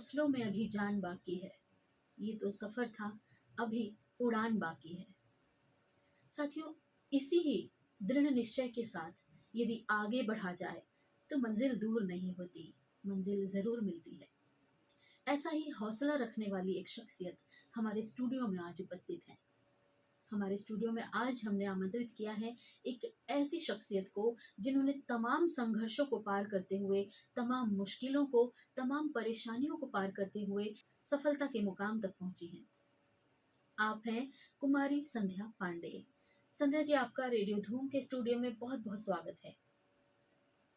हौसलों में अभी जान बाकी है, ये तो सफर था, अभी उड़ान बाकी है। साथियों, इसी ही दृढ़ निश्चय के साथ यदि आगे बढ़ा जाए तो मंजिल दूर नहीं होती, मंजिल जरूर मिलती है। ऐसा ही हौसला रखने वाली एक शख्सियत हमारे स्टूडियो में आज उपस्थित है। हमारे स्टूडियो में आज हमने आमंत्रित किया है एक ऐसी शख्सियत को जिन्होंने तमाम संघर्षों को पार करते हुए, तमाम मुश्किलों को, तमाम परेशानियों को पार करते हुए सफलता के मुकाम तक पहुंची हैं। आप हैं कुमारी संध्या पांडे। संध्या जी, आपका रेडियो धूम के स्टूडियो में बहुत बहुत स्वागत है।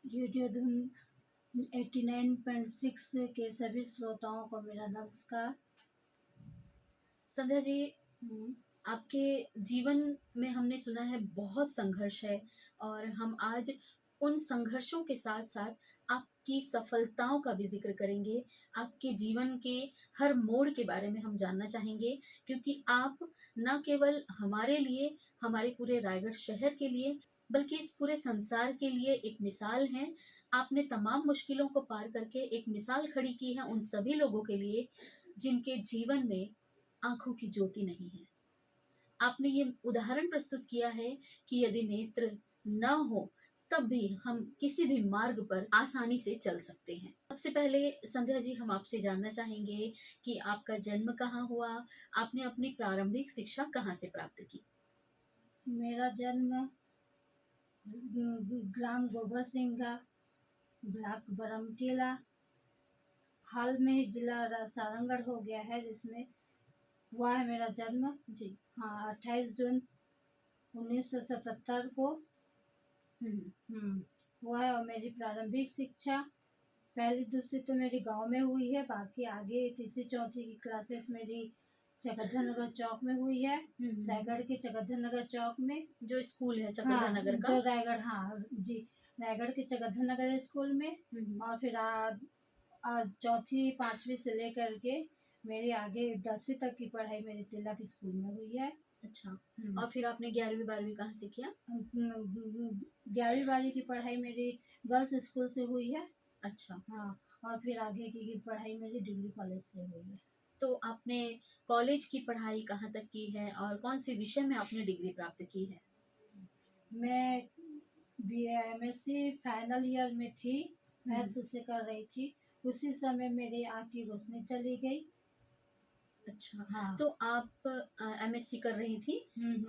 रेडियो धूम 89.6 के सभी श्रोताओं को मेरा नमस्कार। संध्या जी, आपके जीवन में हमने सुना है बहुत संघर्ष है, और हम आज उन संघर्षों के साथ साथ आपकी सफलताओं का भी जिक्र करेंगे। आपके जीवन के हर मोड़ के बारे में हम जानना चाहेंगे, क्योंकि आप न केवल हमारे लिए, हमारे पूरे रायगढ़ शहर के लिए, बल्कि इस पूरे संसार के लिए एक मिसाल हैं। आपने तमाम मुश्किलों को पार करके एक मिसाल खड़ी की है उन सभी लोगों के लिए जिनके जीवन में आंखों की ज्योति नहीं है। आपने ये उदाहरण प्रस्तुत किया है कि यदि नेत्र न हो तब भी हम किसी भी मार्ग पर आसानी से चल सकते हैं। सबसे पहले संध्या जी, हम आपसे जानना चाहेंगे कि आपका जन्म कहाँ हुआ, आपने अपनी प्रारंभिक शिक्षा कहाँ से प्राप्त की? मेरा जन्म ग्राम गोबर सिंघा, ब्लॉक बरमकेला, हाल में ही जिला सारंगढ़ हो गया है, जिसमें हुआ है मेरा जन्म। जी। हाँ, 28 जून 1977 को हुआ है। और मेरी प्रारंभिक शिक्षा पहली दूसरी तो मेरी गांव में हुई है, बाकी आगे तीसरी चौथी की क्लासेस मेरी चकद्दर नगर चौक में हुई है। रायगढ़ के चकद्दर नगर चौक में जो स्कूल है चकद्दर नगर का, जो रायगढ़, हाँ जी, रायगढ़ के चकद्दर नगर स्कूल में। और फिर चौथी पांचवी से लेकर के मेरी आगे 10वीं तक की पढ़ाई मेरे तिलक स्कूल में हुई है। अच्छा। और फिर आपने 11वीं 12वीं कहाँ से किया? 11वीं 12वीं की पढ़ाई मेरी गर्ल्स स्कूल से हुई है। अच्छा। हाँ, और फिर आगे की पढ़ाई मेरी डिग्री कॉलेज से हुई है। तो आपने कॉलेज की पढ़ाई कहाँ तक की है और कौन से विषय में आपने डिग्री प्राप्त की है? मैं BA-MSc फाइनल ईयर में थी, मैथ्स से कर रही थी। उसी समय मेरी आँख की रोशनी चली गई। अच्छा। हाँ। तो आप MSc कर रही थी,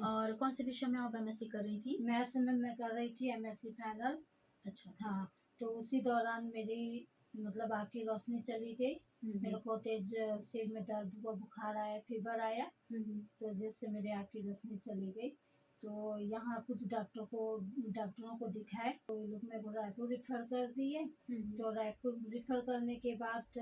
और कौन से विषय में आप MSc कर रही थी? मैथ्स में मैं कर रही थी MSc फाइनल। अच्छा। हाँ, तो उसी दौरान मेरी मतलब आँख की रोशनी चली गई। मेरे को तेज सिर में दर्द हुआ, बुखार आया, फीवर आया, तो जिससे मेरी आँख की रोशनी चली गई। तो यहाँ कुछ डॉक्टरों को दिखाए, तो ये लोग मेरे को रायपुर रेफर कर दिए। तो रायपुर रेफर करने के बाद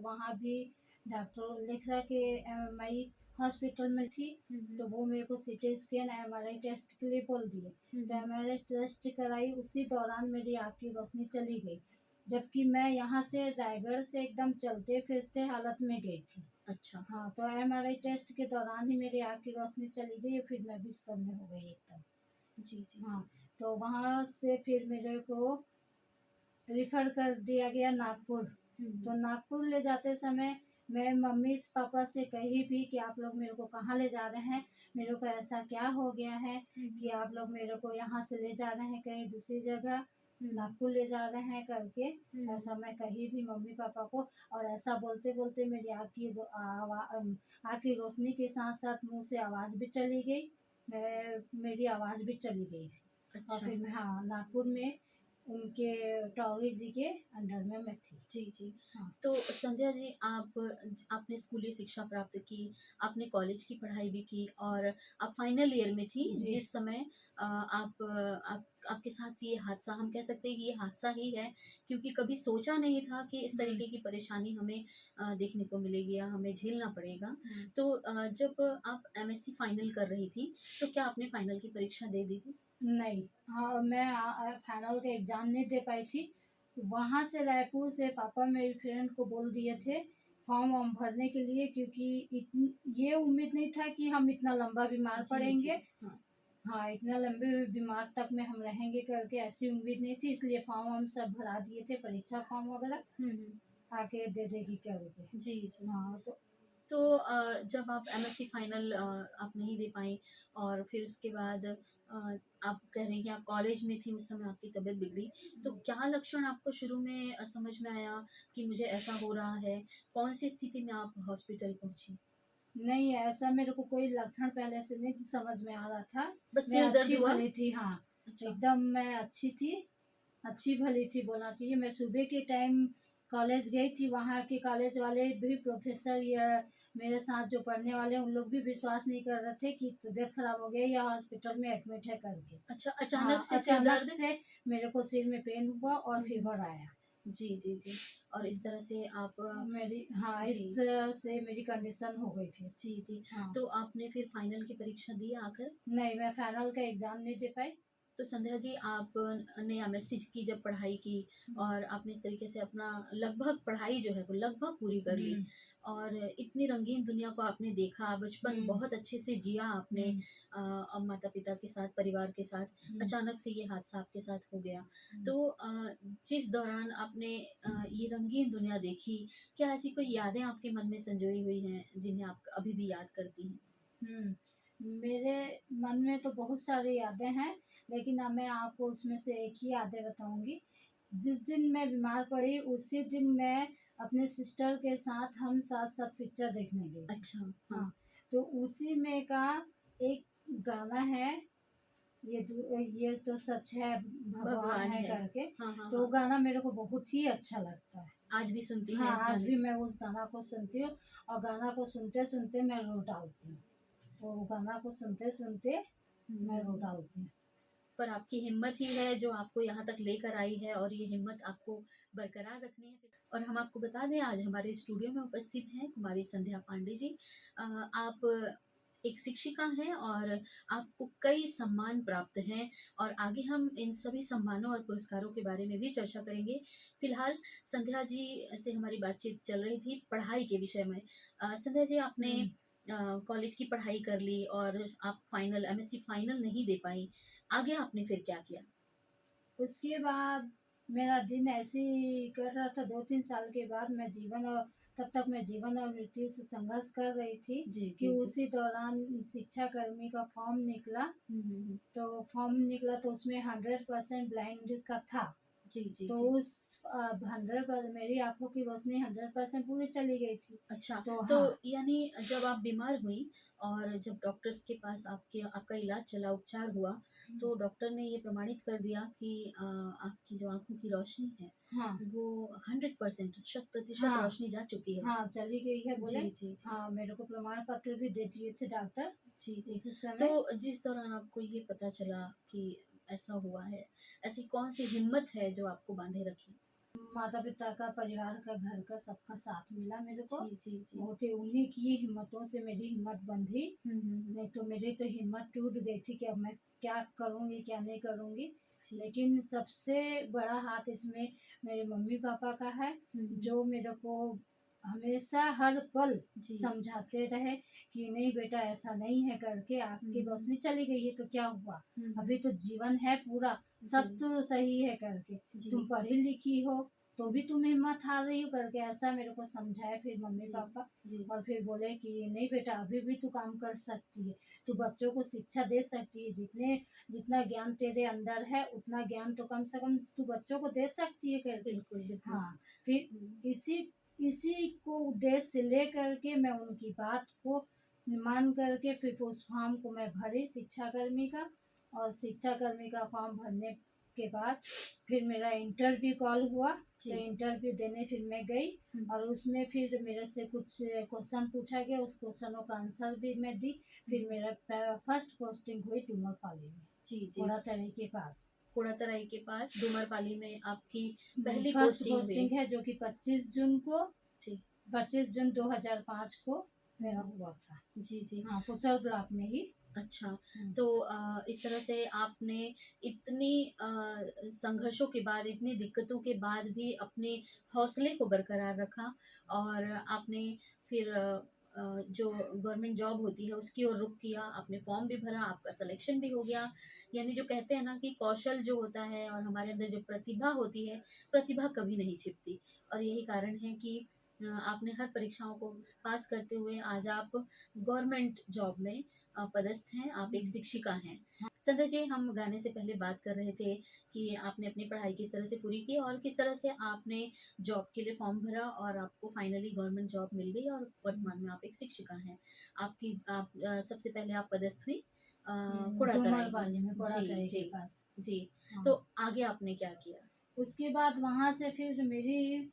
वहाँ भी डॉक्टर लिख रहा कि MMI हॉस्पिटल में थी, तो वो मेरे को CT स्कैन MRI टेस्ट के लिए बोल दिए। तो MRI टेस्ट कराई, उसी दौरान मेरी आँख की रोशनी चली गई, जबकि मैं यहाँ से रायगढ़ से एकदम चलते फिरते हालत में गई थी। अच्छा। हाँ, तो MRI टेस्ट के दौरान ही मेरी आँख की रोशनी चली गई, फिर मैं बिस्तर में हो गई एकदम। जी जी। हाँ, तो वहाँ से फिर मेरे को रिफर कर दिया गया नागपुर। तो नागपुर ले जाते समय मैं मम्मी पापा से कही भी कि आप लोग मेरे को कहाँ ले जा रहे हैं, मेरे को ऐसा क्या हो गया है कि आप लोग मेरे को यहाँ से ले जा रहे हैं कहीं दूसरी जगह, नागपुर ले जा रहे हैं करके। ऐसा मैं कही भी मम्मी पापा को, और ऐसा बोलते बोलते मेरी आँख की रोशनी के साथ साथ मुंह से आवाज़ भी चली गई, मेरी आवाज़ भी चली गई थी। अच्छा। और फिर मैं नागपुर में उनके टॉरी जी के अंडर में मैं थी। जी जी। हाँ। तो संध्या जी, आपने स्कूली शिक्षा प्राप्त की, आपने कॉलेज की पढ़ाई भी की, और आप फाइनल ईयर में थी जिस समय आपके साथ ये हादसा, हम कह सकते हैं कि ये हादसा ही है, क्योंकि कभी सोचा नहीं था कि इस तरीके की परेशानी हमें देखने को मिलेगी या हमें झेलना पड़ेगा। तो जब आप MSc फाइनल कर रही थी, तो क्या आपने फाइनल की परीक्षा दे दी थी? नहीं, हाँ, मैं फाइनल का एग्जाम नहीं दे पाई थी। वहाँ से रायपुर से पापा मेरी फ्रेंड को बोल दिए थे फॉर्म वॉर्म भरने के लिए, क्योंकि ये उम्मीद नहीं था कि हम इतना लंबा बीमार पड़ेंगे। हाँ, इतना लंबे बीमार तक में हम रहेंगे करके ऐसी उम्मीद नहीं थी, इसलिए फॉर्म हम सब भरा दिए थे, परीक्षा फॉर्म वगैरह। आके दे देगी करके। जी, जी। हाँ, तो तो जब आप एमएससी फाइनल आप नहीं दे पाईं और फिर उसके बाद आप कह रही हैं कि आप कॉलेज में थी उस समय आपकी तबीयत बिगड़ी, तो क्या लक्षण आपको शुरू में समझ में आया कि मुझे ऐसा हो रहा है? कौन-सी स्थिति में आप हॉस्पिटल पहुँची? नहीं, ऐसा मेरे को कोई लक्षण पहले से नहीं समझ में आ रहा था। बस मैं सिर दर्द हुआ? अच्छी-भली थी, हाँ, अच्छा। एकदम मैं अच्छी थी, अच्छी-भली थी बोलना चाहिए। मैं सुबह के टाइम कॉलेज गई थी, वहाँ के कॉलेज वाले भी प्रोफ़ेसर या मेरे साथ जो पढ़ने वाले हैं, उन लोग भी विश्वास नहीं कर रहे थे कि तबीयत खराब हो गई या हॉस्पिटल में एडमिट है करके। अच्छा, अचानक हाँ, से सिर अचानक दर्द? से मेरे को सिर में पेन हुआ और हुँ, हुँ। फ़ीवर आया। जी, जी, जी। और इस तरह से आप मेरी, हाँ, इस जी, तरह से मेरी कंडीशन हो गई फिर। जी, जी। हाँ, तो आपने फिर फाइनल की परीक्षा दी आकर? नहीं, मैं फाइनल का एग्ज़ाम नहीं दे पाई। तो संध्या जी आप ने एमएससी की जब पढ़ाई की हुँ, और आपने इस तरीके से अपना लगभग पढ़ाई जो है वो लगभग पूरी कर ली हुँ, और इतनी रंगीन दुनिया को आपने देखा, बचपन हुँ, बहुत अच्छे से जिया आपने हुँ, अब माता-पिता के साथ, परिवार के साथ, हुँ, अचानक से ये हादसा आपके साथ हो गया। हुँ, तो जिस दौरान आपने ये रंगीन दुनिया देखी, क्या ऐसी कोई यादें आपके मन में संजोई हुई हैं, जिन्हें आप अभी भी याद करती हैं? हुँ। मेरे मन में तो बहुत सारी यादें हैं, लेकिन अब मैं आपको उसमें से एक ही यादें बताऊँगी। जिस दिन मैं बीमार पड़ी, उसी दिन मैं अपने सिस्टर के साथ हम साथ-साथ पिक्चर देखने गई थी। अच्छा, हाँ, हाँ, तो उसी में का एक गाना है, ये तो सच है, भगवान भगवान है है। करके, हाँ, हाँ, तो वो हाँ। गाना मेरे को बहुत ही अच्छा लगता है। आज भी सुनती हैं हाँ, इस आज गाने भी को? मैं उस गाना को सुनती हूँ और गाना को सुनते-सुनते मैं रो डालती हूँ। तो गाना को सुनते-सुनते हुँ, मैं हुँ, रो हुँ। डालती हूँ। पर आपकी हिम्मत ही है जो आपको यहाँ तक लेकर आई है और ये हिम्मत आपको बरकरार रखनी है। और हम आपको बता दें आज हमारे स्टूडियो में उपस्थित हैं कुमारी संध्या पांडे जी। आप एक शिक्षिका हैं और आपको कई सम्मान प्राप्त हैं और आगे हम इन सभी सम्मानों और पुरस्कारों के बारे में भी चर्चा करेंगे। फिलहाल संध्या जी से हमारी बातचीत चल रही थी पढ़ाई के विषय में। संध्या जी आपने हुँ। कॉलेज की पढ़ाई कर ली और आप फाइनल एमएससी फाइनल नहीं दे पाई। आगे आपने फिर क्या किया? उसके बाद मेरा दिन ऐसे ही कर रहा था, 2-3 साल के बाद मैं जीवन और तब तक मैं जीवन और मृत्यु से संघर्ष कर रही थी जी, कि जी, जी। उसी दौरान शिक्षाकर्मी का फॉर्म निकला। हुँ, हुँ, हुँ। तो फॉर्म निकला तो उसमें 100% ब्लाइंड का था। जी, जी, तो जी। उस 100% मेरी आँखों की रोशनी 100% पूरी चली गई थी। अच्छा, तो तो हाँ, यानी जब आप बीमार हुईं और जब डॉक्टर्स के पास आपका इलाज चला, उपचार हुआ, तो डॉक्टर ने ये प्रमाणित कर दिया कि आपकी जो आँखों की रोशनी है, हाँ, वो 100% शत-प्रतिशत हाँ, रोशनी जा चुकी है। हाँ, चली गई है बोले। जी, जी, जी। हाँ, मेरे को प्रमाण पत्र भी दे दिए थे डॉक्टर जी, जी। उसी समय। तो जिस दौरान आपको ये पता चला कि ऐसा हुआ है, ऐसी कौन-सी हिम्मत है जो आपको बाँधे रखी? माता-पिता का, परिवार का, घर का सबका साथ मिला मेरे को। जी, जी, जी। बहुत ही उन्हीं की हिम्मतों से मेरी हिम्मत बंधी, हुँ, हुँ, हुँ। नहीं तो मेरी तो हिम्मत टूट गई थी कि अब मैं क्या करूँगी, क्या नहीं करूँगी। जी। लेकिन सबसे बड़ा हाथ इसमें मेरे मम्मी-पापा का है, हुँ, हुँ। जो मेरे को हमेशा हर पल जी। समझाते रहे कि नहीं बेटा ऐसा नहीं है करके, हुँ, आपकी हुँ। रोशनी चली गई है तो क्या हुआ? हुँ, हुँ। अभी तो जीवन है पूरा, जी, सब तो सही है करके। तुम जी, पढ़ी लिखी हो, तो भी तुम हिम्मत हार रही हो करके ऐसा मेरे को समझाए फिर जी, मम्मी-पापा। जी, और फिर बोले कि नहीं बेटा अभी भी तू काम कर सकती है, तू जी। बच्चों को शिक्षा दे सकती है, जितना ज्ञान तेरे अंदर है उतना ज्ञान तो कम से कम तू बच्चों को दे सकती है करके। बिल्कुल, बिल्कुल। हाँ, फिर हुँ, इसी इसी को उद्देश्य लेकर के मैं उनकी बात को मान करके फिर उस फॉर्म को मैं भरी शिक्षाकर्मी का। और शिक्षाकर्मी का फॉर्म भरने के बाद फिर मेरा इंटरव्यू कॉल हुआ, तो जी। इंटरव्यू देने फिर मैं गई। हुँ, और उसमें फिर मेरे से कुछ क्वेश्चन पूछा गया, उस क्वेश्चनों का आंसर भी मैं दी। हुँ। फिर मेरा फर्स्ट पोस्टिंग हुई डूमरपाली में, जी, जी। घोड़ातरी के पास। कोड़ातराई के पास डूमरपाली में आपकी पहली फर्स्ट पोस्टिंग हुई। पोस्टिंग है जो कि जी। 25 जून 2005 को हुँ, मेरा हुँ। हुआ था। जी, जी। हाँ, पुसल ब्लॉक में ही। अच्छा, हुँ, तो इस तरह से आपने इतनी संघर्षों के बाद, इतनी दिक्कतों के बाद भी अपने हौसले को बरकरार रखा और आपने फिर जो गवर्नमेंट जॉब होती है उसकी ओर रुख किया, आपने फॉर्म भी भरा, आपका सिलेक्शन भी हो गया। यानी जो कहते हैं ना कि कौशल जो होता है और हमारे अंदर जो प्रतिभा होती है, प्रतिभा कभी नहीं छिपती। और यही कारण है कि आपने हर परीक्षाओं को पास करते हुए आज आप गवर्नमेंट जॉब में पदस्थ हैं, आप एक शिक्षिका हैं। संध्या जी, हम गाने से पहले बात कर रहे थे कि आपने अपनी पढ़ाई किस तरह से पूरी की और किस तरह से आपने जॉब के लिए फॉर्म भरा और आपको फाइनली गवर्नमेंट जॉब मिल गई और वर्तमान में आप एक शिक्षिका हैं। सबसे पहले आप पदस्थ हुई डूमर कुड़ातराई वाले में, में। जी, कोड़ातराई के जी, पास। जी। हाँ। तो आगे आपने क्या किया? उसके बाद वहाँ से फिर मेरी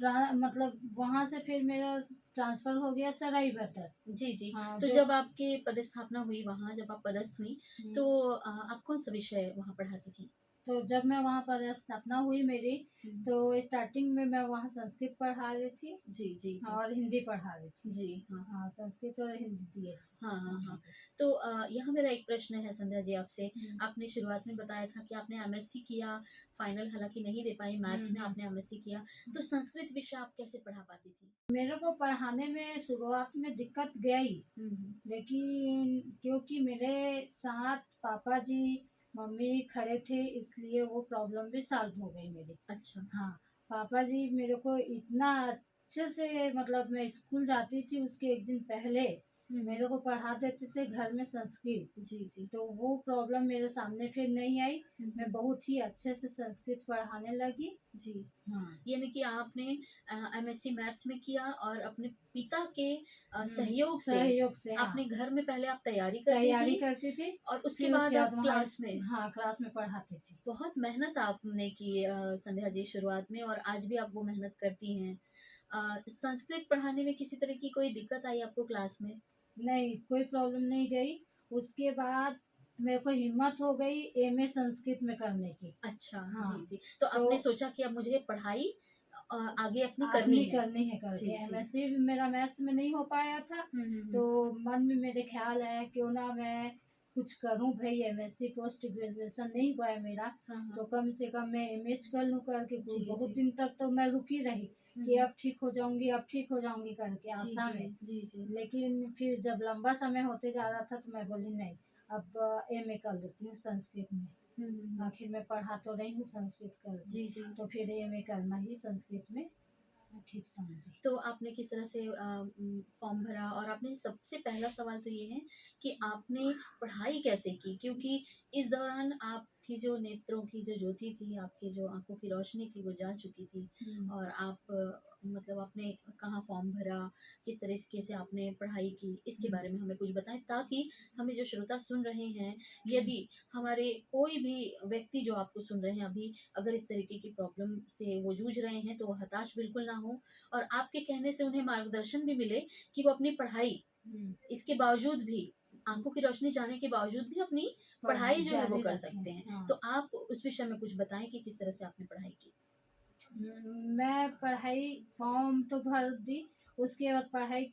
मतलब वहाँ से फिर मेरा ट्रांसफर हो गया सराय भट्टर। जी, जी। हाँ, तो जो जब आपकी पदस्थापना हुई वहाँ, जब आप पदस्थ हुईं, हम्म, तो आप कौन-सा विषय वहाँ पढ़ाती थीं? तो जब मैं वहाँ पर स्थापना हुई मेरी, हुँ। तो स्टार्टिंग में मैं वहाँ संस्कृत पढ़ा रही थी जी, जी, जी। और हिंदी पढ़ा रही थी। जी, हाँ। हाँ, संस्कृत और हिंदी थी हाँ, हाँ, हाँ। अच्छी। तो यहाँ मेरा एक प्रश्न है संध्या जी आपसे। हुँ, आपने शुरुआत में बताया था कि आपने एमएससी किया, फाइनल हालाँकि नहीं दे पाई, मैथ्स में हुँ। आपने एमएससी किया। तो संस्कृत विषय आप कैसे पढ़ा पाती थीं? मेरे को पढ़ाने में शुरुआत में दिक्कत गई, हुँ, हुँ। लेकिन क्योंकि मेरे साथ पापा जी, मम्मी खड़े थे इसलिए वो प्रॉब्लम भी सॉल्व हो गई मेरी। अच्छा। हाँ, पापा जी मेरे को इतना अच्छे से, मतलब मैं स्कूल जाती थी उसके 1 दिन पहले हुँ, मेरे हुँ। को पढ़ा देते थे घर में संस्कृत। जी, जी। तो वो प्रॉब्लम मेरे सामने फिर नहीं आई। हुँ, मैं हुँ। बहुत ही अच्छे से संस्कृत पढ़ाने लगी। जी। हाँ। यानी कि आपने एमएससी मैथ्स में किया और अपने पिता के हुँ, सहयोग से सहयोग से, हाँ, आपने घर में पहले आप तैयारी करती तैयारी थी करती थी, और उसके फिर उसके बाद बाद आप वहाँ क्लास में हाँ, क्लास में पढ़ाती थी। बहुत मेहनत आपने की संध्या जी शुरुआत में और आज भी आप वो मेहनत करती हैं। संस्कृत पढ़ाने में किसी तरह की कोई दिक्कत आई आपको क्लास में? नहीं, कोई प्रॉब्लम नहीं गई। उसके बाद मेरे को हिम्मत हो गई एमए संस्कृत में करने की। अच्छा, हाँ, जी, जी। तो तो आपने सोचा कि अब मुझे पढ़ाई आगे अपनी करनी अपनी है। करनी है करके जी, जी। एमएससी भी मेरा मैथ्स में नहीं हो पाया था, हुँ, हुँ, तो हुँ। मन में मेरे ख़्याल आया क्यों ना मैं कुछ करूँ भई, एमएससी पोस्ट ग्रेजुएशन नहीं हुआ है मेरा, हाँ, तो हाँ। कम से कम मैं एमएच कर लूँ करके। जी, बहुत जी। दिन तक तो मैं रुकी रही हुँ, कि हुँ। अब ठीक हो जाऊँगी, अब ठीक हो जाऊँगी करके जी, आशा जी। में। जी, जी। लेकिन फिर जब लंबा समय होते जा रहा था तो मैं बोली नहीं, अब एमए कर लेती हूँ संस्कृत में। हुँ, हुँ, हुँ। आखिर मैं पढ़ा तो रही हूँ संस्कृत करके, जी, जी। तो फिर एमए करना ही संस्कृत में मैं ठीक समझी। तो आपने किस तरह से फॉर्म भरा और आपने सबसे पहला सवाल तो ये है कि आपने पढ़ाई कैसे की? क्योंकि इस दौरान आपकी जो नेत्रों की जो ज्योति थी, आपकी जो आँखों की रोशनी थी, वो जा चुकी थी हुँ। और आप मतलब आपने कहाँ फॉर्म भरा, किस तरीके से आपने पढ़ाई की, इसके हुँ, बारे में हमें कुछ बताएँ ताकि हमें जो श्रोता सुन रहे हैं, हुँ, यदि हमारे कोई भी व्यक्ति जो आपको सुन रहे हैं अभी, अगर इस तरीके की प्रॉब्लम से वो जूझ रहे हैं, तो वो हताश बिल्कुल ना हों और आपके कहने से उन्हें मार्गदर्शन भी मिले कि वो अपनी पढ़ाई हुँ। इसके बावजूद भी आँखों की रोशनी जाने के बावजूद भी अपनी पढ़ाई पढ़ाई जो है वो जारी कर रखें। सकते हैं। हाँ। तो आप उस विषय में कुछ बताएँ कि किस तरह से आपने पढ़ाई की? मैं पढ़ाई फॉर्म तो भर दी, उसके बाद पढ़ाई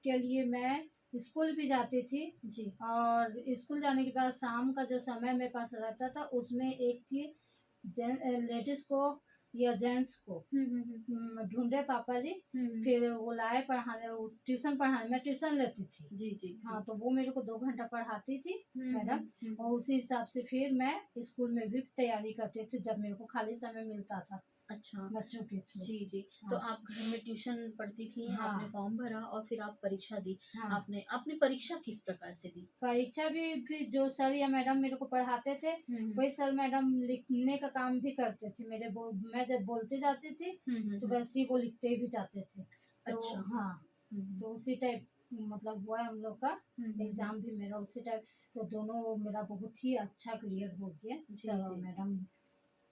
के लिए मैं स्कूल भी जाती थी, जी। और स्कूल जाने के बाद शाम का जो समय मेरे पास रहता था उसमें एक लेडीज़ को या जेंट्स को हुँ, हुँ, हुँ। ढूँढे पापा जी, हुँ, हुँ। फिर वो लाए पढ़ाने, उस ट्यूशन पढ़ाने, मैं ट्यूशन लेती थी। जी, जी, हाँ, जी। तो वो मेरे को 2 घंटा पढ़ाती थी हुँ, हुँ, मैडम, हुँ, और हुँ। उसी हिसाब से फिर मैं स्कूल में भी तैयारी करती थी जब मेरे को खाली समय मिलता था अच्छा। बच्चों के थ्रू। जी, जी। तो हाँ, आप घर में ट्यूशन पढ़ती थीं, आपने हाँ, फॉर्म भरा और फिर आप परीक्षा दी। हाँ। आपने आपने परीक्षा किस प्रकार से दी? परीक्षा भी फिर जो सर या मैडम मेरे को पढ़ाते थे, हुँ, हुँ। वही सर मैडम लिखने का काम भी करते थे। मैं जब बोलते जाती थी, हुँ, हुँ, तो हुँ। वैसे ही वो लिखते भी जाते थे। तो अच्छा। हाँ, हुँ, हुँ। तो उसी टाइप मतलब हुआ है हम लोग का, हुँ, हुँ, हुँ। एग्ज़ाम भी मेरा उसी टाइप। तो दोनों मेरा बहुत ही अच्छा क्लियर हो गया, जी, सर और जी, जी। मैडम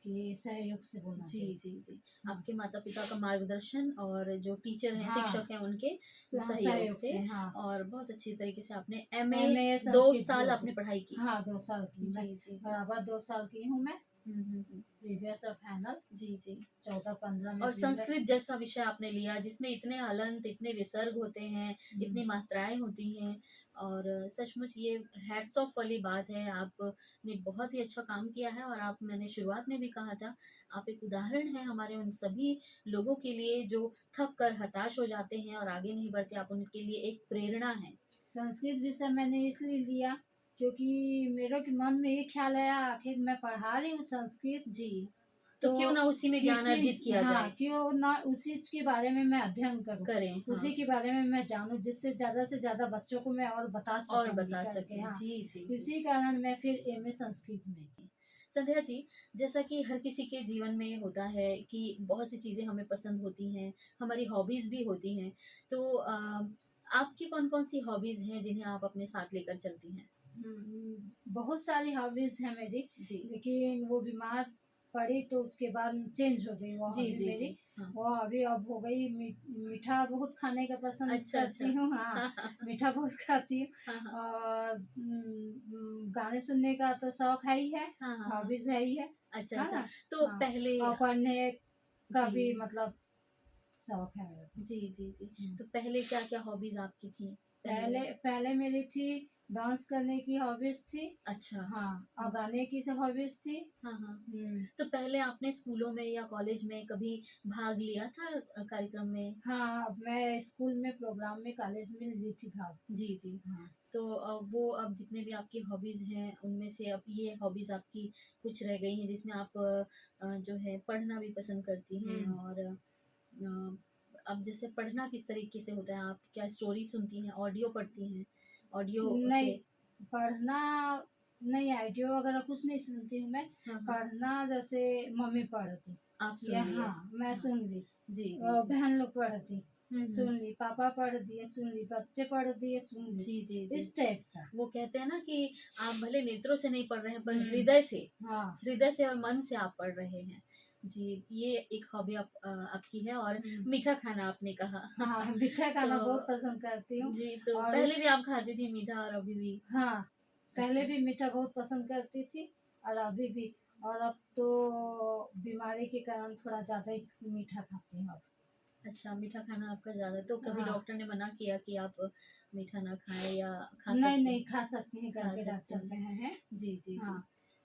के सहयोग से बोलना जी, चाहिए। जी, जी। हाँ, आपके माता-पिता का मार्गदर्शन और जो टीचर हैं, हाँ, शिक्षक हैं उनके हाँ, सहयोग सहयोग से से, हाँ। और बहुत अच्छी तरीके से आपने एमए एमए 2 संस्कृत साल जो आपने पढ़ाई की। हाँ, 2 साल की मैं, जी, जी, जी। बराबर 2 साल की हूँ मैं। प्रीवियस और फाइनल जी, जी। 14-15 में और प्रीवियस। संस्कृत जैसा विषय आपने लिया जिसमें इतने हलंत, इतने विसर्ग होते हैं, इतनी मात्राएँ होती हैं और सचमुच ये हैट्स ऑफ वाली बात है। आपने बहुत ही अच्छा काम किया है और आप मैंने शुरुआत में भी कहा था, आप एक उदाहरण हैं हमारे उन सभी लोगों के लिए जो थक कर हताश हो जाते हैं और आगे नहीं बढ़ते, आप उनके लिए एक प्रेरणा हैं। संस्कृत विषय मैंने इसलिए लिया क्योंकि मेरे के मन में ये ख्याल आया आखिर मैं पढ़ा रही हूँ संस्कृत, जी, तो तो क्यों ना उसी में ज्ञान अर्जित किसी किया हाँ जाए, क्यों ना उसी के बारे में मैं अध्ययन करूँ, करें, उसी हाँ, के बारे में मैं जानूँ जिससे ज़्यादा से ज़्यादा बच्चों को मैं और बता और सकूँगी बता करके। सकें। हाँ, जी, जी, जी। इसी कारण मैं फिर एमए संस्कृत में की। संध्या जी, जैसा कि हर किसी के जीवन में होता है कि बहुत सी चीज़ें हमें पसंद होती हैं, हमारी हॉबीज़ भी होती हैं। तो आपकी कौन-कौन सी हॉबीज़ हैं जिन्हें आप अपने साथ लेकर चलती हैं? बहुत सारी हॉबीज़ हैं मेरी, जी। लेकिन वो बीमार पड़ी तो उसके बाद चेंज हो गई वो जी, हॉबी जी, मेरी। जी। हाँ। वो हॉबी अब हो गई मीठा बहुत खाने का पसंद अच्छा, अच्छा। करती हूँ। हाँ, हाँ, हाँ, हाँ। मीठा बहुत खाती हूँ हाँ, हाँ। और गाने सुनने का तो शौक है ही है, हाँ, हाँ, हाँ। हॉबीज़ है ही है। अच्छा, है अच्छा। ना? तो हाँ, पहले और पढ़ने का जी। भी मतलब शौक है मेरे को। जी, जी, जी। हुँ। तो पहले क्या-क्या हॉबीज़ आपकी थी? पहले पहले पहले मेरी थी डांस करने की हॉबीज़ थी। अच्छा। हाँ, और हाँ। गाने की हॉबीज़ थी। हाँ, हाँ। हुँ। तो पहले आपने स्कूलों में या कॉलेज में कभी भाग लिया था कार्यक्रम में? हाँ, मैं स्कूल में प्रोग्राम में कॉलेज में ली थी भाग। जी, जी। हाँ। तो वो अब जितने भी आपकी हॉबीज़ हैं, उनमें से अब ये हॉबीज़ आपकी कुछ रह गई हैं जिसमें आप जो है पढ़ना भी पसंद करती हैं हुँ। और अब जैसे पढ़ना किस तरीके से होता है? आप क्या स्टोरी सुनती हैं, ऑडियो पढ़ती हैं? ऑडियो नहीं, से पढ़ना नहीं, ऑडियो वगैरह कुछ नहीं सुनती हूँ मैं। हाँ, हाँ, पढ़ना जैसे मम्मी पढ़ती आप सुन या लिए। हाँ, मैं हाँ। सुन ली। जी, जी, जी। बहन लोग पढ़ती, हुँ, हुँ। सुन ली, पापा पढ़ दिए, सुन ली, बच्चे पढ़ दिए, सुन ली। जी, जी, जी। इस टाइप का। वो कहते हैं ना कि आप भले नेत्रों से नहीं पढ़ रहे हैं, पर हुँ। हाँ। हृदय से और मन से आप पढ़ रहे हैं। जी, ये एक हॉबी आपकी है और हुँ। मीठा खाना आपने कहा। हाँ, मीठा खाना बहुत तो पसंद करती हूँ जी, तो और पहले भी आप खाती थी मीठा और अभी भी? हाँ, पहले अच्छा, भी मीठा बहुत पसंद करती थी और अभी भी। और अब तो बीमारी के कारण थोड़ा ज़्यादा ही मीठा खाती हूँ अब। अच्छा मीठा खाना आपका ज़्यादा तो कभी हाँ, डॉक्टर ने मना किया कि आप मीठा ना खाएँ या खा नहीं, सकते नहीं हैं? खा सकती हैं खा करके सकते डॉक्टर हैं। कहे हैं। जी, जी, जी। हाँ,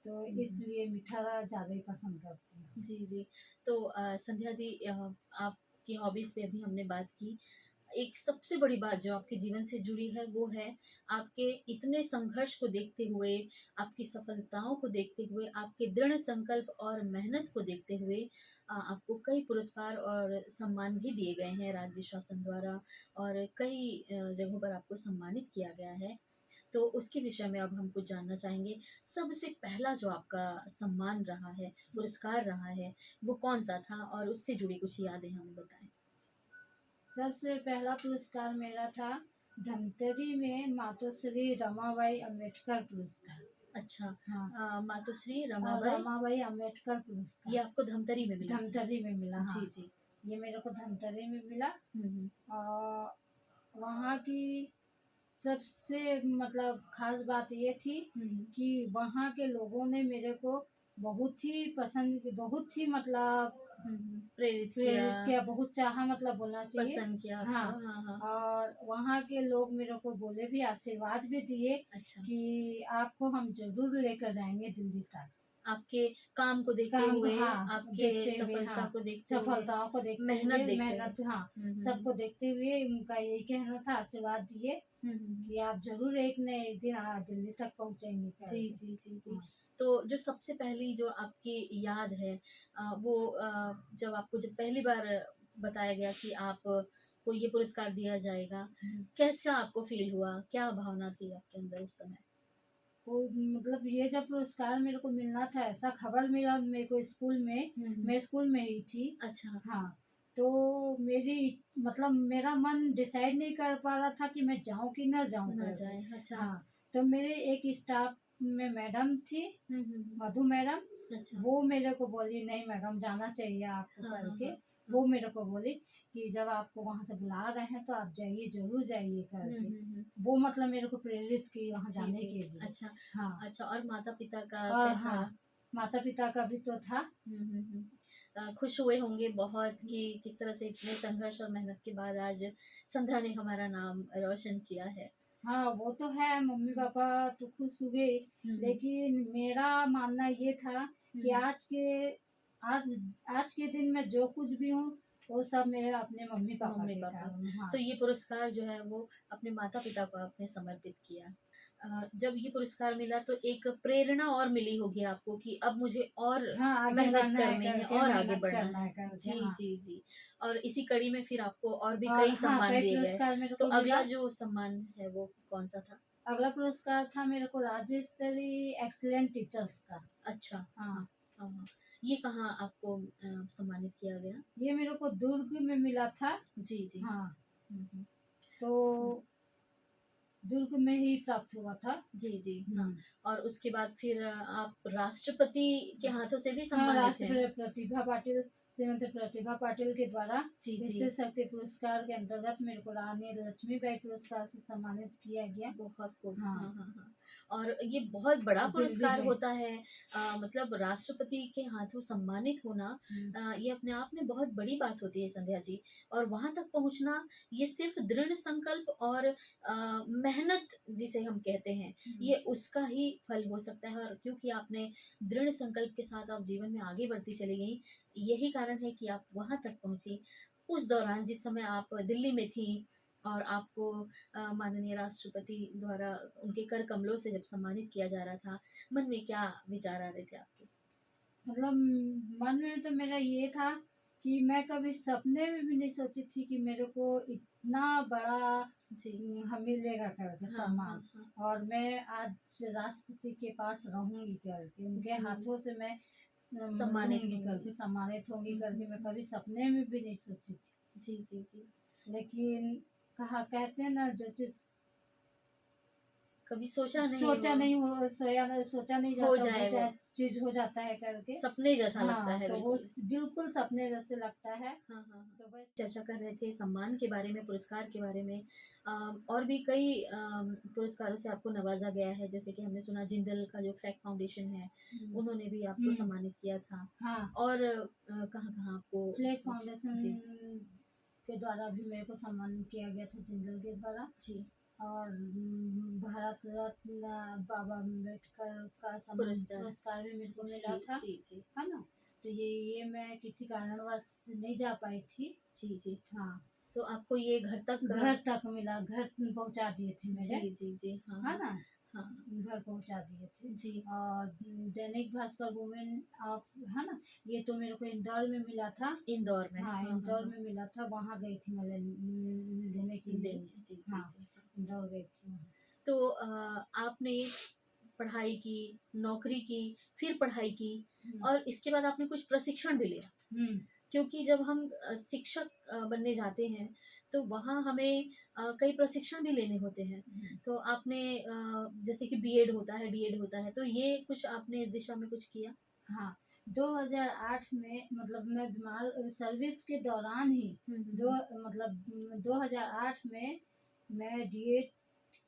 तो हुँ, हुँ। इसलिए मीठा ज़्यादा ही पसंद करती हूँ। जी, जी। तो संध्या जी आपकी हॉबीज़ पे अभी हमने बात की। एक सबसे बड़ी बात जो आपके जीवन से जुड़ी है वो है आपके इतने संघर्ष को देखते हुए, आपकी सफलताओं को देखते हुए, आपके दृढ़ संकल्प और मेहनत को देखते हुए आपको कई पुरस्कार और सम्मान भी दिए गए हैं राज्य शासन द्वारा और कई जगहों पर आपको सम्मानित किया गया है। तो उसके विषय में अब हम कुछ जानना चाहेंगे। सबसे पहला जो आपका सम्मान रहा है, पुरस्कार रहा है, वो कौन-सा था और उससे जुड़ी कुछ यादें हमें बताएँ? सबसे पहला पुरस्कार मेरा था धमतरी में मातोश्री रमाबाई अम्बेडकर पुरस्कार। अच्छा हाँ, मातोश्री रमाबाई रमाबाई अम्बेडकर ये पुरस्कार आपको धमतरी में मिला था? धमतरी में मिला। हाँ, जी, जी। ये मेरे को धमतरी में मिला। हुँ, हुँ। और वहाँ की सबसे मतलब ख़ास बात ये थी हुँ, हुँ। कि वहाँ के लोगों ने मेरे को बहुत ही पसंद, बहुत ही मतलब हुँ, हुँ। प्रेरित किया, प्रेरित किया, बहुत चाहा मतलब बोलना चाहिए। पसंद किया हाँ, आपको। हाँ, हाँ। और वहाँ के लोग मेरे को बोले भी, आशीर्वाद भी दिए अच्छा, कि आपको हम ज़रूर लेकर जाएँगे दिल्ली तक। आपके काम को देखते काम को हुए, हाँ, आपके देखते हुए सफलता हाँ, को देखते हुए, सफलताओं को देखते मेहनत हुए, देखते हुए। मेहनत हाँ, हुँ, हुँ, हुँ। सबको देखते हुए उनका यही कहना था, आशीर्वाद दिए हुँ, हुँ, हुँ। कि आप ज़रूर एक न एक दिन दिल्ली तक पहुँचेंगे जी, करके। जी, जी, जी। हाँ। तो जो सबसे पहली जो आपकी याद है वो जब पहली बार बताया गया कि आपको ये पुरस्कार दिया जाएगा, हुँ। कैसा आपको फ़ील हुआ? क्या भावना थी आपके अंदर उस समय? वो मतलब ये जब पुरस्कार मेरे को मिलना था, ऐसा खबर मिला मेरे को स्कूल में, हुँ, हुँ। मैं स्कूल में ही थी। अच्छा, हाँ, तो मेरी मतलब मेरा मन डिसाइड नहीं कर पा रहा था कि मैं जाऊँ कि ना जाऊँ ना करके। जाए। अच्छा। हाँ, तो मेरे एक स्टाफ में मैडम थी, हुँ, हुँ, हुँ। मधु मैडम, अच्छा। वो मेरे को बोली नहीं मैडम जाना चाहिए आपको हाँ, हाँ, करके। हाँ। हाँ। वो मेरे को बोली कि जब आपको वहाँ से बुला रहे हैं तो आप जाइए, ज़रूर जाइए हुँ, करके। हुँ, हुँ। वो मतलब मेरे को प्रेरित की वहाँ जी, जाने जी। के लिए। अच्छा, हाँ, अच्छा और माता-पिता का और कैसा हाँ, माता पिता का भी तो था। खुश हुए होंगे बहुत कि किस तरह से इतने संघर्ष और मेहनत के बाद आज संध्या ने हमारा नाम रोशन किया है। हाँ, वो तो है, मम्मी हुँ, पापा तो खुश हुए, हुँ, हुँ, लेकिन मेरा मानना ये था कि हुँ, आज आज के दिन मैं जो कुछ भी हूँ, वो सब मेरे अपने मम्मी पापा मम्मी के पापा। कारण। हाँ। तो ये पुरस्कार जो है वो अपने माता पिता को आपने समर्पित किया। जब ये पुरस्कार मिला तो एक प्रेरणा और मिली होगी आपको कि अब मुझे और हाँ, आगे मेहनत बढ़ना है करनी है करके, और आगे मेहनत बढ़ना करना है। है करके, जी, हाँ। जी, जी। और इसी कड़ी में फिर आपको और भी और कई हाँ, सम्मान कई दिए गए। पुरस्कार मेरे तो को अगला मिला। जो सम्मान है वो कौन-सा था? अगला पुरस्कार था मेरे को राज्य स्तरीय एक्सीलेंट टीचर्स का। अच्छा, हाँ, हाँ, हाँ, हाँ। ये कहाँ आपको सम्मानित किया गया? ये मेरे को दुर्ग में मिला था। जी, जी। हाँ, हुँ, हुँ। तो हुँ। दुर्ग में ही प्राप्त हुआ था। जी, जी, हाँ। हुँ। और उसके बाद फिर आप राष्ट्रपति के हाथों से भी हाँ, सम्मानित हैं। राष्ट्रपति प्रतिभा पाटिल, श्रीमती प्रतिभा पाटिल के द्वारा जी, स्त्री जी। शक्ति पुरस्कार के अंतर्गत मेरे को रानी लक्ष्मीबाई पुरस्कार से सम्मानित किया गया। बहुत खूब। हाँ, हाँ, हाँ, हाँ। और ये बहुत बड़ा दिल्ली पुरस्कार में। होता है। मतलब राष्ट्रपति के हाथों सम्मानित होना हुँ, ये अपने आप में बहुत बड़ी बात होती है संध्या जी। और वहाँ तक पहुँचना ये सिर्फ़ दृढ़ संकल्प और मेहनत जिसे हम कहते हैं, हुँ। ये उसका ही फल हो सकता है और क्योंकि आपने दृढ़ संकल्प के साथ आप जीवन में आगे बढ़ती चली गईं, यही कारण है कि आप वहाँ तक पहुँची। उस दौरान जिस समय आप दिल्ली में थीं और आपको माननीय राष्ट्रपति द्वारा उनके कर कमलों से जब सम्मानित किया जा रहा था, मन में क्या विचार आ रहे थे आपके? मतलब मन में तो मेरा ये था कि मैं कभी सपने में भी नहीं सोची थी कि मेरे को इतना बड़ा जी। मिलेगा करके हाँ, हाँ, सम्मान। हाँ। और मैं आज राष्ट्रपति के पास रहूँगी करके, उनके जी, हाथों से मैं सम्मानित मिलूँगी होंगी। करके, सम्मानित होंगी हुँ, हुँ, करके मैं हुँ। कभी सपने में भी नहीं सोची थी। जी, जी, जी। लेकिन कहा कहते हैं ना, जो चीज़ कभी सोचा नहीं सोचा वो नहीं हो सोया न सोचा नहीं हो जाता, वो जाए वो, चाहे चीज़ हो जाता है करके। सपने जैसा लगता हाँ, है तो वो बिल्कुल। बिल्कुल सपने जैसे लगता है। हाँ, हाँ, हाँ। तो बस चर्चा कर रहे थे सम्मान के बारे में, पुरस्कार के बारे में। और भी कई पुरस्कारों से आपको नवाज़ा गया है, जैसे कि हमने सुना जिंदल का जो फ्लैग फाउंडेशन है, हुँ, उन्होंने भी आपको हुँ, सम्मानित किया था। हाँ, और कहाँ-कहाँ आपको फ्लैग फाउंडेशन जी, के द्वारा भी मेरे को सम्मानित किया गया था, जिंदल के द्वारा। जी, और भारत रत्न बाबा अम्बेडकर का पुरस्कार। पुरस्कार भी मेरे को मिला जी, था, जी, जी, है ना? तो ये मैं किसी कारणवश नहीं जा पाई थी। जी, जी। हाँ, तो आपको ये घर तक घर तक मिला, घर पहुँचा दिए थे जी, मेरे, जी, जी। हाँ, है हाँ। ना? हाँ, घर पहुँचा दिए थे। जी, और दैनिक भास्कर वुमेन ऑफ, है ना? ये तो मेरे को इंदौर में मिला था। इंदौर में। हाँ, हाँ, हाँ, इंदौर हाँ। में मिला था, वहाँ गई थी मैं लेने के लिए। देने जी, जी, हाँ, जी। हाँ। इंदौर गई थी वहाँ। तो आपने पढ़ाई की, नौकरी की, फिर पढ़ाई की हुँ, और इसके बाद आपने कुछ प्रशिक्षण भी लिया। हुँ, क्योंकि जब हम शिक्षक बनने जाते हैं, तो वहाँ हमें कई प्रशिक्षण भी लेने होते हैं। हुँ। तो आपने जैसे कि बीएड होता है, डीएड होता है, तो ये कुछ आपने इस दिशा में कुछ किया? हाँ, 2008 में, मतलब मैं बीमार सर्विस के दौरान ही हुँ, हुँ, दो हुँ। मतलब 2008 में मैं डीएड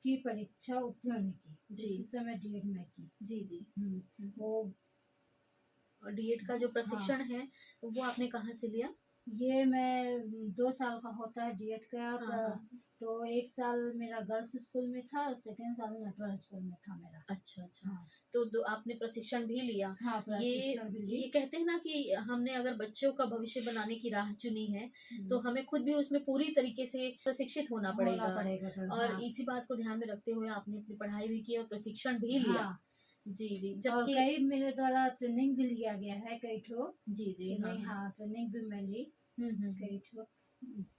की परीक्षा उत्तीर्ण की। जी। उसी समय डीएड में की। जी, जी। हुँ, हुँ, हुँ। वो और डीएड का जो हाँ, प्रशिक्षण है, वो आपने कहाँ से लिया? ये मैं 2 साल का होता है डीएड का। हाँ, प हाँ। तो 1 साल मेरा गर्ल्स स्कूल में था, सेकंड साल नटवर स्कूल में था मेरा। अच्छा, अच्छा। हाँ, तो दो आपने प्रशिक्षण भी लिया। हाँ, ये प्रशिक्षण भी ली। ये कहते हैं ना कि हमने अगर बच्चों का भविष्य बनाने की राह चुनी है, तो हुँ, हमें खुद भी उसमें पूरी तरीके से प्रशिक्षित होना होना पड़ेगा। पड़ेगा फिर, और हाँ, इसी बात को ध्यान में रखते हुए आपने अपनी पढ़ाई भी की और प्रशिक्षण भी लिया। हाँ। जी, जी। और जबकि कई मेरे द्वारा ट्रेनिंग भी लिया गया है, कई ठो जी, जी। हाँ, ट्रेनिंग, हाँ। हाँ, ट्रेनिंग भी मैं ली हुँ, हुँ, हुँ। कई ठो।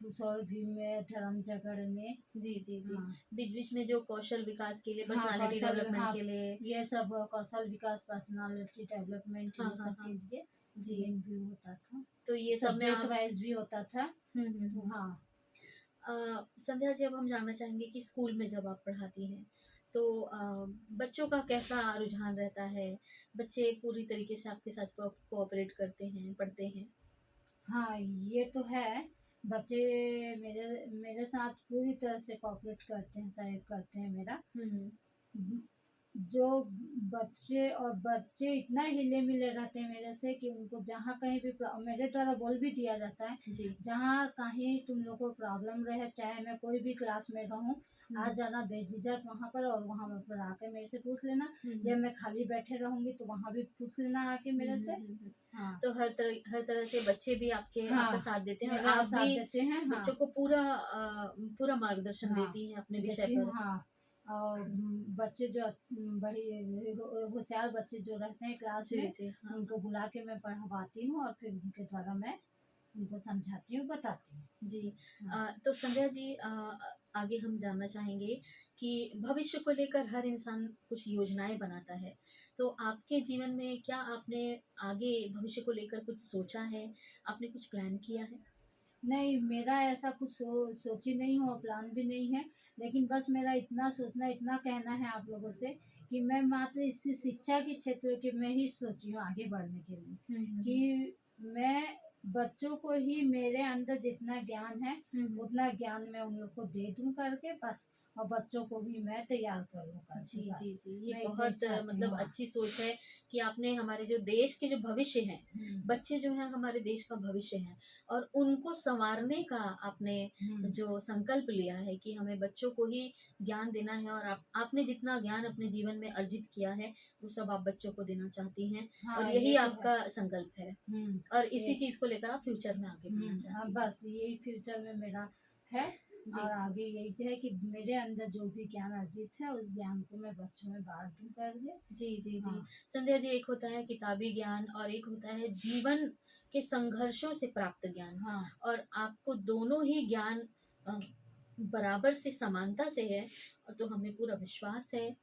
पुसौल भी में, धर्मजयगढ़ में। जी, जी, जी। हाँ, बीच-बीच में जो कौशल विकास के लिए, हाँ, पर्सनैलिटी कौशल, डेवलपमेंट हाँ, के लिए ये सब कौशल विकास, पर्सनालिटी डेवलपमेंट, हाँ, ये हाँ, सब के हाँ। लिए जी। ट्रेनिंग भी होता था। तो ये सब में सब्जेक्ट आप वाइज़ भी होता था। हुँ, हुँ, तो हुँ। हाँ, संध्या जी अब हम जानना चाहेंगे कि स्कूल में जब आप पढ़ाती हैं तो बच्चों का कैसा रुझान रहता है? बच्चे पूरी तरीके से आपके साथ कोऑपरेट करते हैं, पढ़ते हैं? हाँ, ये तो है। बच्चे मेरे मेरे साथ पूरी तरह से कोऑपरेट करते हैं, सहयोग करते हैं मेरा। हुँ, हुँ। जो बच्चे इतना हिले मिले रहते हैं मेरे से कि उनको जहाँ कहीं भी मेरे द्वारा बोल भी दिया जाता है, जी। जहाँ कहीं तुम लोग को प्रॉब्लम रहे, चाहे मैं कोई भी क्लास में रहूँ, आ जाना बेझिझक वहाँ पर, और वहाँ पर आके मेरे से पूछ लेना, या मैं खाली बैठे रहूंगी तो वहाँ भी पूछ लेना आके मेरे से। हाँ तो हर तरह से बच्चे भी आपका हाँ, साथ देते हैं और मेरा आप साथ भी देते हैं। हाँ बच्चों को पूरा मार्गदर्शन हाँ, देती हैं अपने विषय देती हूँ। पर। हाँ, और बच्चे जो बड़ी होशियार बच्चे जो रहते हैं क्लास जी, में, जी। हाँ, उनको हाँ। बुला के मैं पढ़वाती हूँ, और फिर उनके द्वारा मैं उनको समझाती हूँ, बताती हूँ। जी। हाँ। तो संध्या जी, आगे हम जानना चाहेंगे कि भविष्य को लेकर हर इंसान कुछ योजनाएँ बनाता है। तो आपके जीवन में क्या आपने आगे भविष्य को लेकर कुछ सोचा है? आपने कुछ प्लान किया है? नहीं, मेरा ऐसा कुछ सोची नहीं हूँ और प्लान भी नहीं है, लेकिन बस मेरा इतना सोचना, इतना कहना है आप लोगों से कि मैं मात्र इसी शिक्षा के क्षेत्र के में ही सोची हूँ आगे बढ़ने के लिए, हुँ, हुँ, हुँ। कि मैं बच्चों को ही मेरे अंदर जितना ज्ञान है, हुँ, हुँ। उतना ज्ञान मैं उन लोग को दे दूँ करके बस, और बच्चों को भी मैं तैयार करूँ करके जी, जी, बस। जी। ये मैं इतना ही बहुत चाहती मतलब हूँ। हाँ। अच्छी सोच है कि आपने हमारे जो देश के जो भविष्य हैं, हुँ, बच्चे जो हैं हमारे देश का भविष्य हैं और उनको सँवारने का आपने हुँ। जो संकल्प लिया है कि हमें बच्चों को ही ज्ञान देना है और आपने जितना ज्ञान अपने जीवन में अर्जित किया है, वो सब आप बच्चों को देना चाहती हैं और हाँ, यही ये तो है। आपका संकल्प है हुँ, और इसी ये चीज़ को लेकर आप फ्यूचर में आगे बढ़ना हाँ, चाहती हैं। बस यही फ्यूचर में मेरा है, और जी। आगे यही है कि मेरे अंदर जो भी ज्ञान अर्जित है, उस ज्ञान को मैं बच्चों में बाँट दूँ करके। जी, जी, जी। हाँ, संध्या जी, एक होता है किताबी ज्ञान और एक होता है जीवन के संघर्षों से प्राप्त ज्ञान हाँ, और आपको दोनों ही ज्ञान अ, बराबर से समानता से है और तो हमें पूरा विश्वास है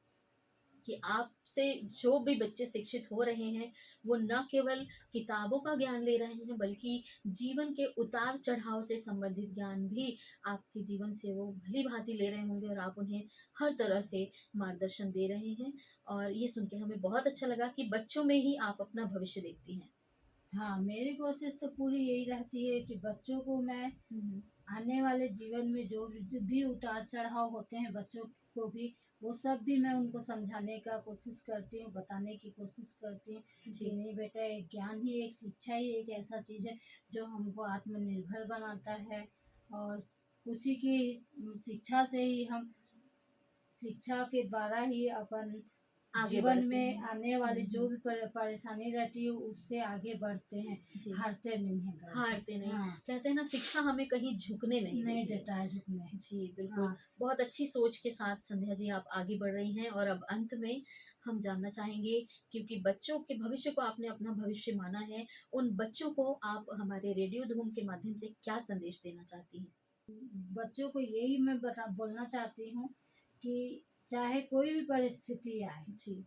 कि आपसे जो भी बच्चे शिक्षित हो रहे हैं, वो न केवल किताबों का ज्ञान ले रहे हैं, बल्कि जीवन के उतार-चढ़ाव से संबंधित ज्ञान भी आपके जीवन से वो भली-भाँति ले रहे होंगे और आप उन्हें हर तरह से मार्गदर्शन दे रहे हैं और ये सुन के हमें बहुत अच्छा लगा कि बच्चों में ही आप अपना भविष्य देखती हैं। हाँ, मेरी कोशिश तो पूरी यही रहती है कि बच्चों को मैं हुँ, हुँ। आने वाले जीवन में जो भी उतार-चढ़ाव होते हैं बच्चों को भी, वो सब भी मैं उनको समझाने का कोशिश करती हूँ, बताने की कोशिश करती हूँ कि जी, नहीं बेटा, एक ज्ञान ही, एक शिक्षा ही एक ऐसा चीज़ है जो हमको आत्मनिर्भर बनाता है, और उसी की शिक्षा से ही हम, शिक्षा के द्वारा ही अपन आगे जीवन बढ़ते में हैं। आने हुँ, वाली जो हुँ। भी परेशानी रहती है उससे आगे बढ़ते हैं, जी, हारते नहीं हैं करके। हारते नहीं। हाँ, कहते हैं ना, शिक्षा हमें कहीं झुकने नहीं नहीं देती है। देता है झुकने। जी, बिल्कुल। हाँ। बहुत अच्छी सोच के साथ संध्या जी आप आगे बढ़ रही हैं और अब अंत में हम जानना चाहेंगे, क्योंकि बच्चों के भविष्य को आपने अपना भविष्य माना है, उन बच्चों को आप हमारे रेडियो धूम के माध्यम से क्या संदेश देना चाहती हैं? बच्चों को यही मैं बोलना चाहती हूँ कि चाहे कोई भी परिस्थिति आए, जी,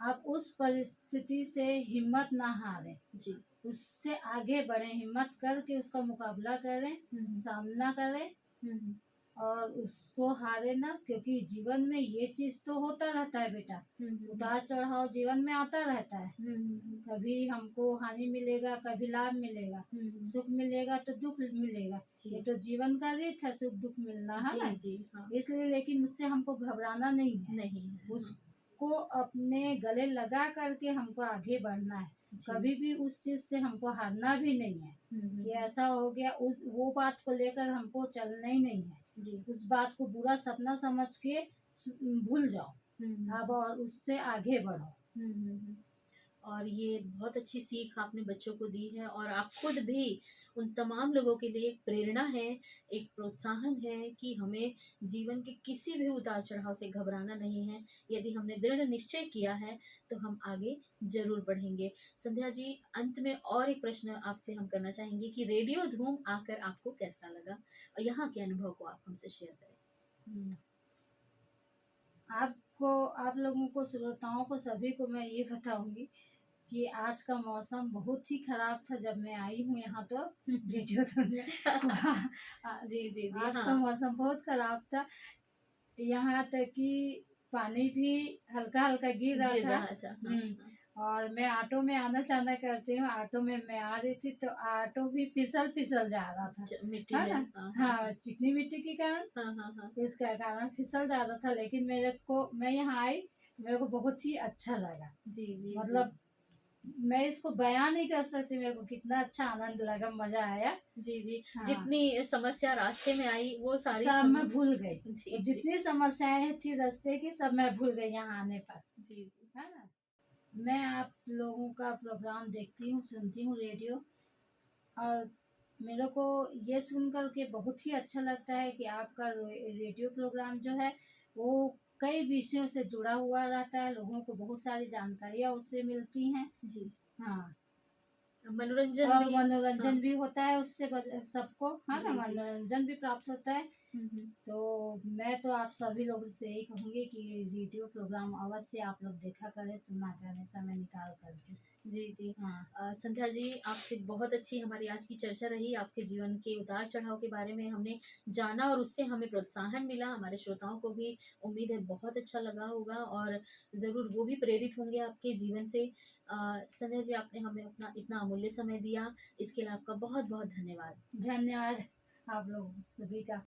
आप उस परिस्थिति से हिम्मत ना हारें, जी। उससे आगे बढ़ें, हिम्मत करके उसका मुकाबला करें, हुँ, हुँ। सामना करें, हुँ, हुँ। और उसको हारे ना, क्योंकि जीवन में ये चीज़ तो होता रहता है बेटा, हुँ, हुँ, हुँ। उतार चढ़ाव जीवन में आता रहता है। हुँ, हुँ, हुँ। कभी हमको हानि मिलेगा, कभी लाभ मिलेगा, हुँ, हुँ। सुख मिलेगा तो दुख मिलेगा, ये जी। तो जीवन का रीत है, सुख दुख मिलना, है जी, ना। जी, हाँ। इसलिए लेकिन उससे हमको घबराना नहीं है, नहीं है, हाँ। उसको अपने गले लगा करके हमको आगे बढ़ना है, जी। कभी भी उस चीज़ से हमको हारना भी नहीं है हुँ, हुँ, कि हुँ। ऐसा हो गया, उस वो बात को लेकर हमको चलना ही नहीं है, जी। उस बात को बुरा सपना समझ के भूल जाओ हुँ, हुँ, अब, हुँ। और उससे आगे बढ़ो। हुँ, हुँ, हुँ। और ये बहुत अच्छी सीख आपने बच्चों को दी है और आप खुद भी उन तमाम लोगों के लिए एक प्रेरणा है, एक प्रोत्साहन है कि हमें जीवन के किसी भी उतार-चढ़ाव से घबराना नहीं है। यदि हमने दृढ़ निश्चय किया है, तो हम आगे ज़रूर बढ़ेंगे। संध्या जी, अंत में और एक प्रश्न आपसे हम करना चाहेंगे कि रेडियो धूम आकर आपको कैसा लगा? और यहाँ के अनुभव को आप हमसे शेयर करें। हम्म। आपको, आप लोगों को, श्रोताओं को, सभी को मैं ये बताऊंगी कि आज का मौसम बहुत ही खराब था जब मैं आई हूँ यहाँ तो रेडियो में। जी, जी, जी। आज का हाँ, मौसम बहुत खराब था, यहाँ तक कि पानी भी हल्का हल्का गिर रहा गिर था। रहा था। हाँ, हाँ। और मैं ऑटो में आना जाना करती हूँ, ऑटो में मैं आ रही थी तो ऑटो भी फिसल फिसल जा रहा था, मिट्टी है में। ना। हाँ, हाँ, हाँ, हाँ। चिकनी मिट्टी के कारण, हाँ, हाँ, हाँ। इसका कारण फिसल जा रहा था, लेकिन मेरे को, मैं यहाँ आई मेरे को बहुत ही अच्छा लगा। जी, जी, जी। मतलब मैं इसको बयान नहीं कर सकती, मेरे को कितना अच्छा आनंद लगा, मजा आया। जी, जी। हाँ, जितनी समस्या रास्ते में आई वो सारी सब मैं भूल गई। जी, और जी। जितनी समस्याएं थी रास्ते की सब मैं भूल गई यहाँ आने पर, जी, जी। है ना। मैं आप लोगों का प्रोग्राम देखती हूँ, सुनती हूँ रेडियो, और मेरे को ये सुनकर के बहुत ही अच्छा लगता है कि आपका रेडियो प्रोग्राम जो है वो कई विषयों से जुड़ा हुआ रहता है, लोगों को बहुत सारी जानकारियाँ उससे मिलती हैं। जी। हाँ, मनोरंजन और भी हाँ। मनोरंजन भी होता है उससे, सबको, है ना, जी, जी। मनोरंजन भी प्राप्त होता है। हुँ, हुँ। तो मैं तो आप सभी लोगों से यही कहूँगी कि रेडियो प्रोग्राम अवश्य आप लोग देखा करें, सुना करें, समय निकाल करके। जी, जी। हाँ, संध्या जी, आपसे बहुत अच्छी हमारी आज की चर्चा रही। आपके जीवन के उतार-चढ़ाव के बारे में हमने जाना और उससे हमें प्रोत्साहन मिला। हमारे श्रोताओं को भी उम्मीद है बहुत अच्छा लगा होगा और ज़रूर वो भी प्रेरित होंगे आपके जीवन से। संध्या जी, आपने हमें अपना इतना अमूल्य समय दिया, इसके लिए आपका बहुत-बहुत धन्यवाद। धन्यवाद आप लोग सभी का।